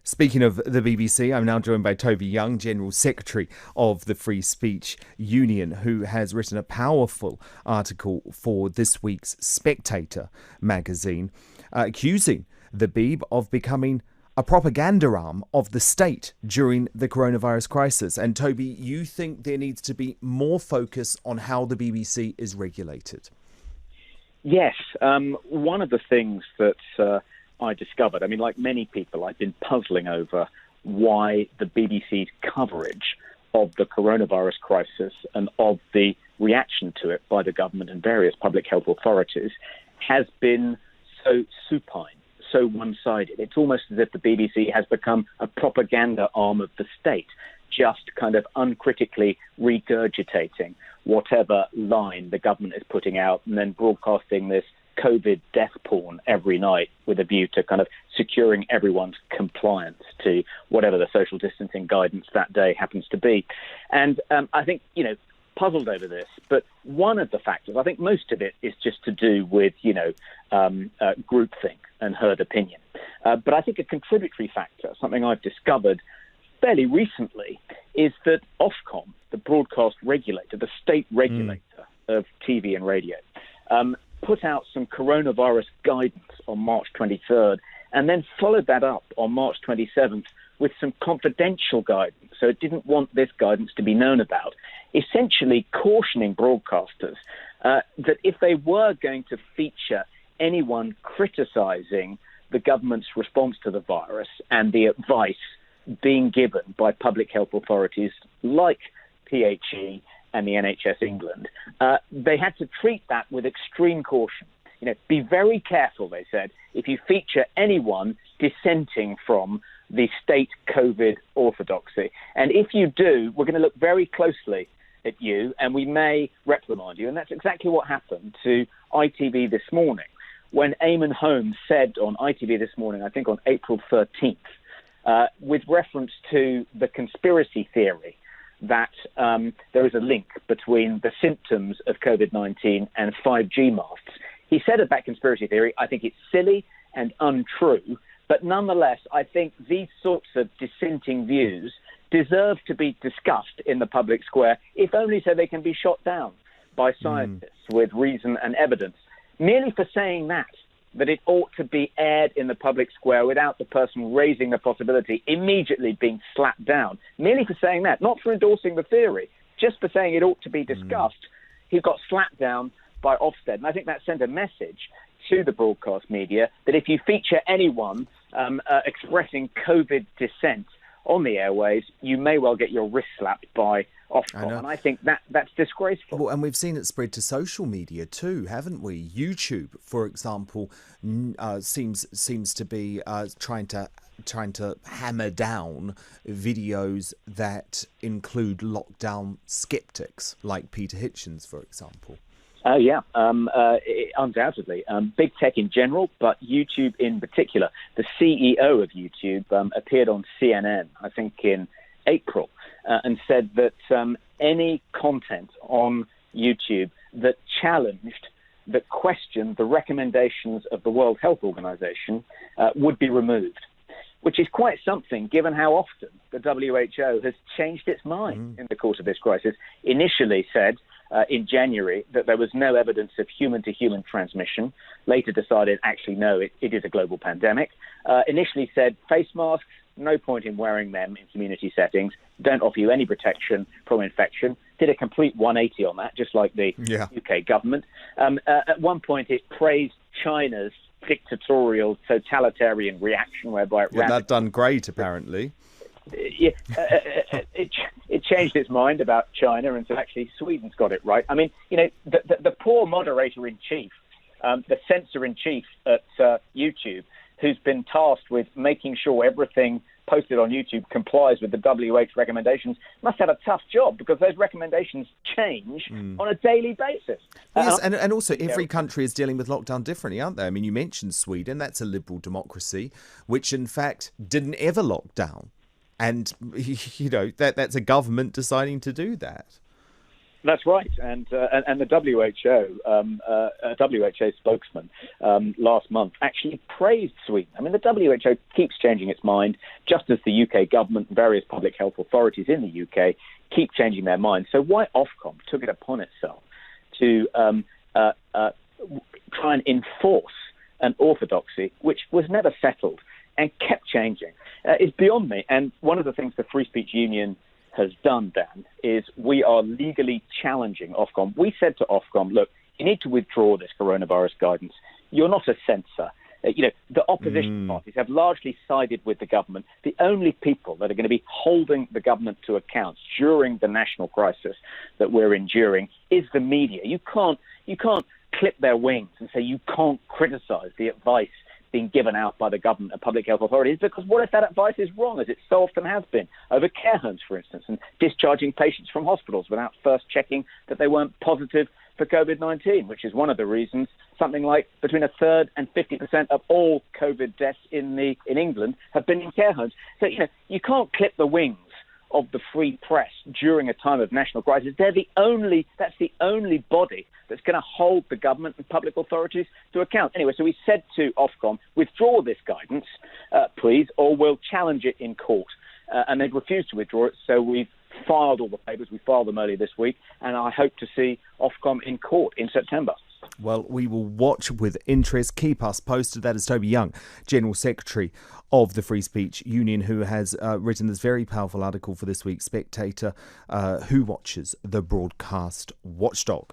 Speaking of the BBC, I'm now joined by Toby Young, General Secretary of the Free Speech Union, who has written a powerful article for this week's Spectator magazine, accusing the Beeb of becoming a propaganda arm of the state during the coronavirus crisis. And Toby, you think there needs to be more focus on how the BBC is regulated? Yes. One of the things that I discovered, like many people, I've been puzzling over why the BBC's coverage of the coronavirus crisis and of the reaction to it by the government and various public health authorities has been so supine, so one-sided. It's almost as if the BBC has become a propaganda arm of the state, just kind of uncritically regurgitating whatever line the government is putting out and then broadcasting this COVID death porn every night with a view to kind of securing everyone's compliance to whatever the social distancing guidance that day happens to be. And I think, puzzled over this, but one of the factors, I think most of it is just to do with, groupthink and herd opinion. But I think a contributory factor, something I've discovered fairly recently, is that Ofcom, the broadcast regulator, the state regulator of TV and radio, put out some coronavirus guidance on March 23rd and then followed that up on March 27th with some confidential guidance. So it didn't want this guidance to be known about, essentially cautioning broadcasters that if they were going to feature anyone criticising the government's response to the virus and the advice being given by public health authorities like PHE and the NHS England, they had to treat that with extreme caution. Be very careful, they said, if you feature anyone dissenting from the state COVID orthodoxy. And if you do, we're going to look very closely at you and we may reprimand you. And that's exactly what happened to ITV this morning, when Eamon Holmes said on ITV this morning, I think on April 13th, with reference to the conspiracy theory that there is a link between the symptoms of COVID-19 and 5G masks. He said of that conspiracy theory, I think it's silly and untrue, but nonetheless, I think these sorts of dissenting views deserve to be discussed in the public square, if only so they can be shot down by scientists with reason and evidence. Merely for saying that it ought to be aired in the public square without the person raising the possibility immediately being slapped down. Merely for saying that, not for endorsing the theory, just for saying it ought to be discussed, he got slapped down by Ofsted. And I think that sent a message to the broadcast media that if you feature anyone expressing COVID dissent on the airways, you may well get your wrist slapped by Ofcom. And I think that's disgraceful. Well, and we've seen it spread to social media too, haven't we? YouTube, for example, seems to be trying to hammer down videos that include lockdown skeptics, like Peter Hitchens, for example. Oh, yeah, undoubtedly. Big tech in general, but YouTube in particular. The CEO of YouTube appeared on CNN, I think in April, and said that any content on YouTube that challenged, that questioned the recommendations of the World Health Organization would be removed, which is quite something given how often the WHO has changed its mind in the course of this crisis. Initially said in January that there was no evidence of human-to-human transmission, later decided, actually, no, it is a global pandemic. Initially said face masks, no point in wearing them in community settings, don't offer you any protection from infection. Did a complete 180 on that, just like the UK government. At one point, it praised China's dictatorial, totalitarian reaction, whereby that done great, apparently. It changed its mind about China, and so actually Sweden's got it right. The poor moderator-in-chief, the censor-in-chief at YouTube, who's been tasked with making sure everything posted on YouTube complies with the WHO recommendations, must have a tough job because those recommendations change on a daily basis. Yes, and also every country is dealing with lockdown differently, aren't they? You mentioned Sweden, that's a liberal democracy, which in fact didn't ever lock down. And, that's a government deciding to do that. That's right, and the WHO spokesman last month actually praised Sweden. I mean, the WHO keeps changing its mind, just as the UK government and various public health authorities in the UK keep changing their minds. So why Ofcom took it upon itself to try and enforce an orthodoxy which was never settled and kept changing is beyond me. And one of the things the Free Speech Union has done, Dan, is we are legally challenging Ofcom. We said to Ofcom, look, you need to withdraw this coronavirus guidance. You're not a censor. The opposition parties have largely sided with the government. The only people that are going to be holding the government to account during the national crisis that we're enduring is the media. You can't clip their wings and say you can't criticize the advice being given out by the government and public health authorities, because what if that advice is wrong, as it so often has been, over care homes, for instance, and discharging patients from hospitals without first checking that they weren't positive for COVID-19, which is one of the reasons something like between a third and 50% of all COVID deaths in England have been in care homes. So, you can't clip the wings of the free press during a time of national crisis. That's the only body that's going to hold the government and public authorities to account. Anyway, so we said to Ofcom, withdraw this guidance, please, or we'll challenge it in court. And they've refused to withdraw it, so we've filed all the papers. We filed them earlier this week, and I hope to see Ofcom in court in September. Well, we will watch with interest. Keep us posted. That is Toby Young, General Secretary of the Free Speech Union, who has written this very powerful article for this week's Spectator, Who Watches the Broadcast Watchdog.